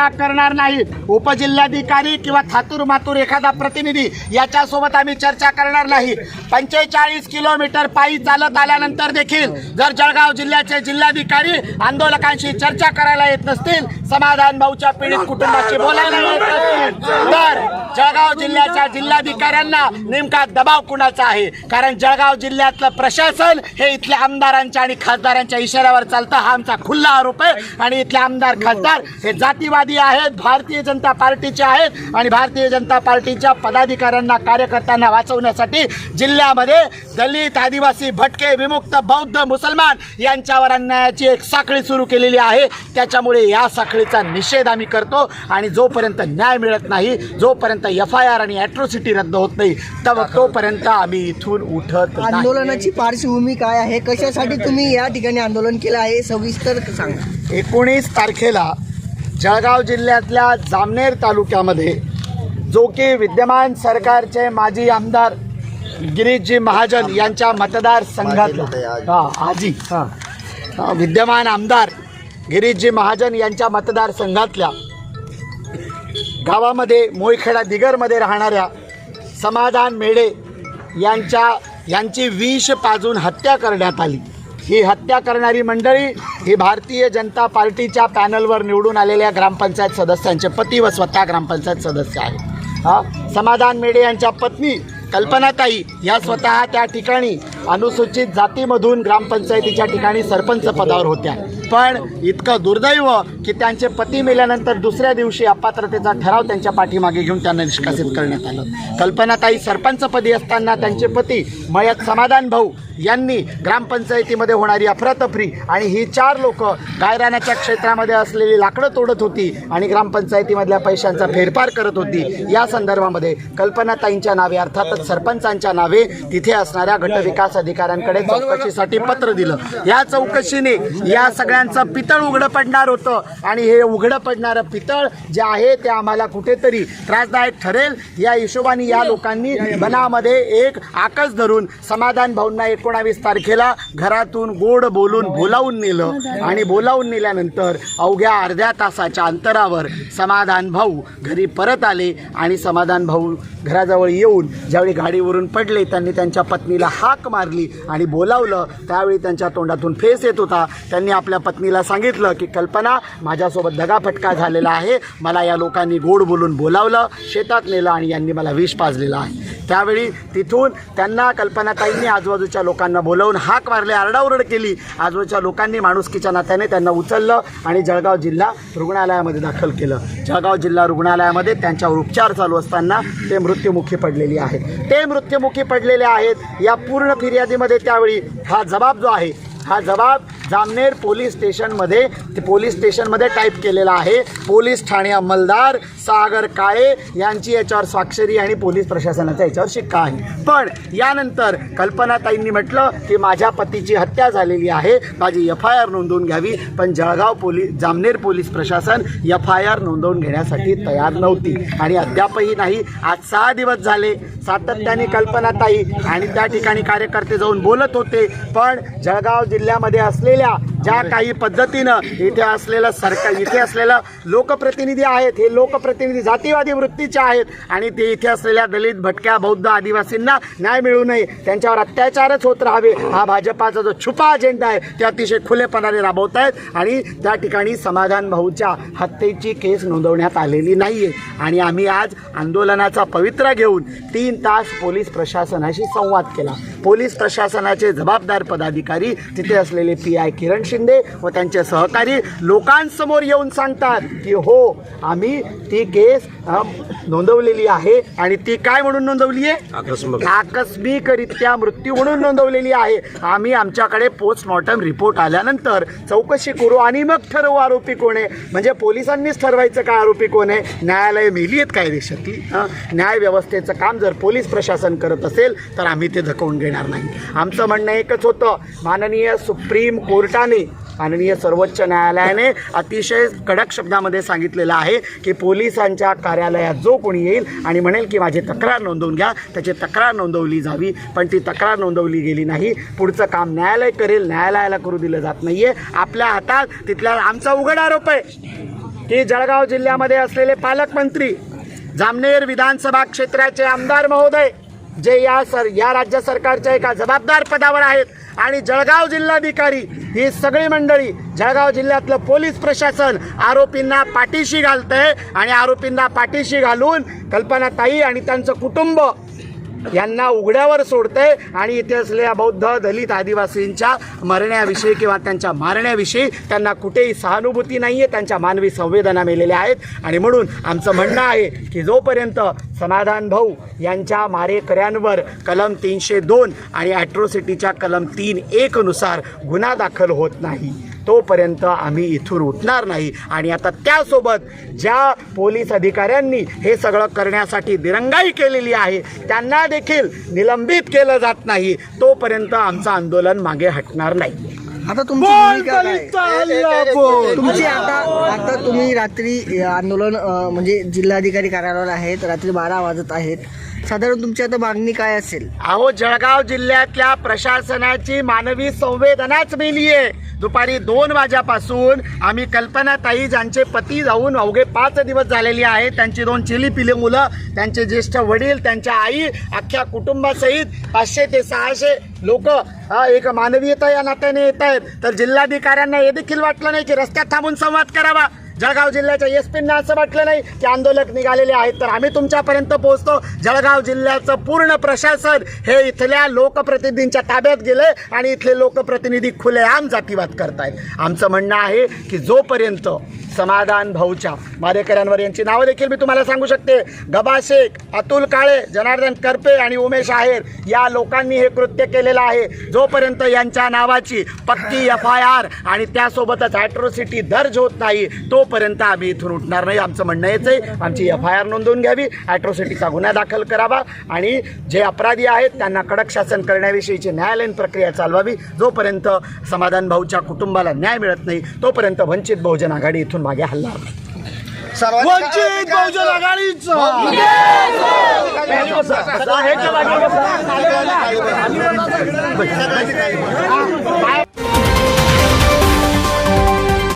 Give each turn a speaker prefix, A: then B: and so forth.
A: चर्चा करणार नाही। उपजिल्हाधिकारी किंवा थातूर मातूर एखादा प्रतिनिधी याच्यासोबत आम्ही चर्चा करणार नाही। 45 किलोमीटर पायी चालत आल्यानंतर देखील जर जळगाव जिल्ह्याचे जिल्हाधिकारी आंदोलकांशी चर्चा करायला येत नसतील, समाधान भाऊच्या पीडित कुटुंबाशी बोलायला येत नसतील, तर जळगाव जिल्ह्याच्या जिल्हाधिकाऱ्यांना नेमका दबाव कुणाचा आहे? कारण जळगाव जिल्ह्यातलं प्रशासन हे इथल्या आमदारांच्या आणि खासदारांच्या इशाऱ्यावर चालतं, हा आमचा खुल्ला आरोप आहे। आणि इथले आमदार खासदार हे जातीवादी आहेत, भारतीय जनता पार्टीचे आहेत आणि भारतीय जनता पार्टीच्या पदाधिकाऱ्यांना कार्यकर्त्यांना वाचवण्यासाठी जिल्ह्यामध्ये दलित, आदिवासी, भटके, विमुक्त, बौद्ध, मुसलमान यांच्यावर अन्यायाची एक साखळी सुरू केलेली आहे। त्याच्यामुळे या साखळीचा निषेध आम्ही करतो आणि जोपर्यंत न्याय मिळत नाही, जोपर्यंत FIR आणि ॲट्रॉसिटी रद्द होत नाही, तोपर्यंत आम्ही इथून उठत नाही।
B: आंदोलनाची पार्श्वभूमी काय आहे? कशासाठी तुम्ही या ठिकाणी आंदोलन केलं आहे, सविस्तर सांगा।
A: 19 तारखेला जळगाव जिल्ह्यातल्या जामनेर तालुक्यामध्ये जो की विद्यमान सरकारचे माजी आमदार गिरीशजी महाजन यांच्या मतदारसंघातल्या विद्यमान आमदार गिरीशजी महाजन यांच्या मतदारसंघातल्या गावामध्ये मोईखेडा दिगरमध्ये राहणाऱ्या समाधान मेढे यांची विष पाजून हत्या करण्यात आली। ही हत्या करणारी मंडळी ही भारतीय जनता पार्टीच्या पॅनलवर निवडून आलेल्या ग्रामपंचायत सदस्यांचे पती व स्वतः ग्रामपंचायत सदस्य आहेत। समाधान मेढे यांच्या पत्नी कल्पनाताई या स्वतः त्या ठिकाणी अनुसूचित जातीमधून ग्रामपंचायतीच्या ठिकाणी सरपंच पदावर होत्या, पण इतकं दुर्दैव की त्यांचे पती मेल्यानंतर दुसऱ्या दिवशी अपात्रतेचा ठराव त्यांच्या पाठीमागे घेऊन त्यांना निष्कासित करण्यात आलं। कल्पनाताई सरपंचपदी असताना त्यांचे पती मयत समाधान भाऊ यांनी ग्रामपंचायतीमध्ये होणारी अफरातफरी आणि ही 4 लोक गायरानाच्या क्षेत्रामध्ये असलेली लाकडं तोडत होती आणि ग्रामपंचायतीमधल्या पैशांचा फेरफार करत होती, या संदर्भामध्ये कल्पनाताईंच्या नावे अर्थातच सरपंचांच्या नावे तिथे असणाऱ्या गटविकास अधिकाऱ्यांकडे चौकशीसाठी पत्र दिलं। या चौकशीने या सगळ्यांचं पितळ उघडं पडणार होतं आणि हे उघडं पडणारं पितळ जे आहे ते आम्हाला कुठेतरी त्रासदायक ठरेल या हिशोबाने या लोकांनी मनामध्ये एक आकस धरून समाधान भाऊंना 19 तारखेला घरातून गोड बोलून बोलावून नेलं आणि बोलावून नेल्यानंतर अवघ्या अर्ध्या तासाच्या अंतरावर समाधान भाऊ घरी परत आले आणि समाधान भाऊ घराजवळ येऊन ज्यावेळी गाडीवरून पडले त्यांनी त्यांच्या पत्नीला हाक मारली आणि बोलावलं। त्यावेळी त्यांच्या तोंडातून फेस येत होता। त्यांनी आपल्या पत्नीला सांगितलं की कल्पना, माझ्यासोबत दगाफटका झालेला आहे, मला या लोकांनी गोड बोलून बोलावलं, शेतात नेलं आणि यांनी मला विष पाजलेलं आहे। त्यावेळी तिथून त्यांना कल्पनाताईंनी आजूबाजूच्या लोकांना बोलावून हाक मारले, आरडाओरड केली। आजूबाजूच्या लोकांनी माणुसकीच्या नात्याने त्यांना उचललं आणि जळगाव जिल्हा रुग्णालयामध्ये दाखल केलं। जळगाव जिल्हा रुग्णालयामध्ये त्यांच्यावर उपचार चालू असताना ते मृत्युमुखी पडलेले आहेत। ते मृत्युमुखी पडलेले आहेत। या पूर्ण फिर्यादीमध्ये त्यावेळी हा जबाब जो आहे, हा जबाब जामनेर पोलीस स्टेशनमध्ये टाईप केलेला आहे। पोलीस ठाणे अंमलदार सागर काळे यांची याच्यावर स्वाक्षरी आणि पोलीस प्रशासनाचा याच्यावर शिक्का आहे। पण यानंतर कल्पनाताईंनी म्हटलं की माझ्या पतीची हत्या झालेली आहे, माझी FIR नोंदवून घ्यावी, पण जामनेर पोलीस प्रशासन FIR नोंदवून घेण्यासाठी तयार नव्हती आणि अद्यापही नाही। आज 6 दिवस झाले सातत्याने कल्पनाताई आणि त्या ठिकाणी कार्यकर्ते जाऊन बोलत होते, पण जळगाव जिल्ह्यामध्ये असलेल्या ज्या काही पद्धतीनं इथे असलेलं लोकप्रतिनिधी आहेत, हे लोकप्रतिनिधी जातीवादी वृत्तीचे आहेत आणि ते इथे असलेल्या दलित, भटक्या, बौद्ध, आदिवासींना न्याय मिळू नये, त्यांच्यावर अत्याचारच होत राहावे, हा भाजपाचा जो छुपा अजेंडा आहे ते अतिशय खुलेपणाने राबवत आहेत आणि त्या ठिकाणी समाधान भाऊच्या हत्येची केस नोंदवण्यात आलेली नाही आहे। आणि आम्ही आज आंदोलनाचा पवित्रा घेऊन 3 तास पोलीस प्रशासनाशी संवाद केला। पोलीस प्रशासनाचे जबाबदार पदाधिकारी तिथे असलेले PI किरण शिंदे व त्यांचे सहकारी लोकांसमोर येऊन सांगतात की हो, आम्ही ती केस नोंदवलेली आहे आणि ती काय म्हणून नोंदवली आहे? आकस्मिकरित्या मृत्यू म्हणून नोंदवलेली आहे। आम्ही आमच्याकडे पोस्टमॉर्टम रिपोर्ट आल्यानंतर चौकशी करू आणि मग ठरवू आरोपी कोण आहे। म्हणजे पोलिसांनीच ठरवायचं काय आरोपी कोण आहे? न्यायालय मेली आहेत काय देशातली? न्याय व्यवस्थेचं काम जर पोलीस प्रशासन करत असेल तर आम्ही ते धकवून घेणार नाही। आमचं म्हणणं एकच होतं, माननीय सुप्रीम कोर्टाने, माननीय सर्वोच्च न्यायालयाने अतिशय कडक शब्दामध्ये सांगितलेलं आहे की पोलिसांच्या कार्यालयात जो कोणी येईल आणि म्हणेल की माझी तक्रार नोंदवून घ्या, त्याची तक्रार नोंदवली जावी, पण ती तक्रार नोंदवली गेली नाही। पुढचं काम न्यायालय करेल, न्यायालयाला करू दिलं जात नाही आहे। आपल्या हातात तिथला आमचा उघड आरोप आहे, की जळगाव जिल्ह्यामध्ये असलेले पालकमंत्री, जामनेर विधानसभा क्षेत्राचे आमदार महोदय जे या राज्य सरकारच्या एका जबाबदार पदावर आहेत, आणि जळगाव जिल्हाधिकारी ही सगळी मंडळी, जळगाव जिल्ह्यातलं पोलीस प्रशासन आरोपींना पाठीशी घालतंय आणि आरोपींना पाठीशी घालून कल्पनाताई आणि त्यांचं कुटुंब यांना उघड्यावर सोडतंय आणि इथे असलेल्या बौद्ध, दलित, आदिवासींच्या मरण्याविषयी किंवा त्यांच्या मारण्याविषयी त्यांना कुठेही सहानुभूती नाही आहे, त्यांच्या मानवी संवेदना मेलेल्या आहेत. आणि म्हणून आमचं म्हणणं आहे की जोपर्यंत समाधान भाऊ यांच्या मारेकऱ्यांवर कलम 302 आणि ॲट्रॉसिटीच्या कलम 3(1) नुसार गुन्हा दाखल होत नाही तोपर्यंत आम्ही इथून उठणार नाही. आणि आता त्यासोबत ज्या पोलीस अधिकाऱ्यांनी हे सगळं करण्यासाठी दिरंगाई केलेली आहे त्यांना देखील निलंबित केलं जात नाही तोपर्यंत आमचं आंदोलन मागे हटणार नाही.
B: आता तुमची भूमिका काय? तुमची आता तुम्ही रात्री आंदोलन म्हणजे जिल्हाधिकारी कार्यालयावर आहेत, रात्री 12 वाजत आहेत, साधारण तुमची आता मागणी काय असेल?
A: अहो, जळगाव जिल्ह्यातल्या प्रशासनाची मानवी संवेदनाच मेली आहे. दुपारी 2 वाजेपासून आम्ही कल्पनाताई ज्यांचे पती जाऊन अवघे 5 दिवस झालेले आहेत, त्यांची 2 चिलीपिली मुलं, त्यांचे ज्येष्ठ वडील, त्यांच्या आई, अख्ख्या कुटुंबासहित 500 ते 600 लोक एक मानवीयता या नात्याने येत आहेत. तर जिल्हाधिकाऱ्यांना हे देखील वाटलं नाही की रस्त्यात थांबून संवाद करावा. जळगाव जिल्ह्याच्या एसपींना असं वाटलं नाही की आंदोलक निघालेले आहेत. तर आम्ही तुमच्यापर्यंत पोहोचतो. जळगाव जिल्ह्याचं पूर्ण प्रशासन हे इथल्या लोकप्रतिनिधींच्या ताब्यात गेले आणि इथले लोकप्रतिनिधी खुलेआम जातीवाद करतायत. आमचं म्हणणं आहे की जोपर्यंत समाधान भाऊच्या मारेकऱ्यांवर, यांची नावं देखील मी तुम्हाला सांगू शकते, गबा शेख, अतुल काळे, जनार्दन करपे आणि उमेश आहेर या लोकांनी हे कृत्य केलेलं आहे. जोपर्यंत यांच्या नावाची पक्की FIR आणि त्यासोबतच ॲट्रॉसिटी दर्ज होत नाही तोपर्यंत आम्ही इथून उठणार नाही. आमचं म्हणणं हेच आहे, आमची FIR नोंदवून घ्यावी, ॲट्रॉसिटीचा गुन्हा दाखल करावा आणि जे अपराधी आहेत त्यांना कडक शासन करण्याविषयीची न्यायालयीन प्रक्रिया चालवावी. जोपर्यंत समाधान भाऊच्या कुटुंबाला न्याय मिळत नाही तोपर्यंत वंचित बहुजन आघाडी इथून मागे हलणार नाही.
C: वंचित बहुजन आघाडीचं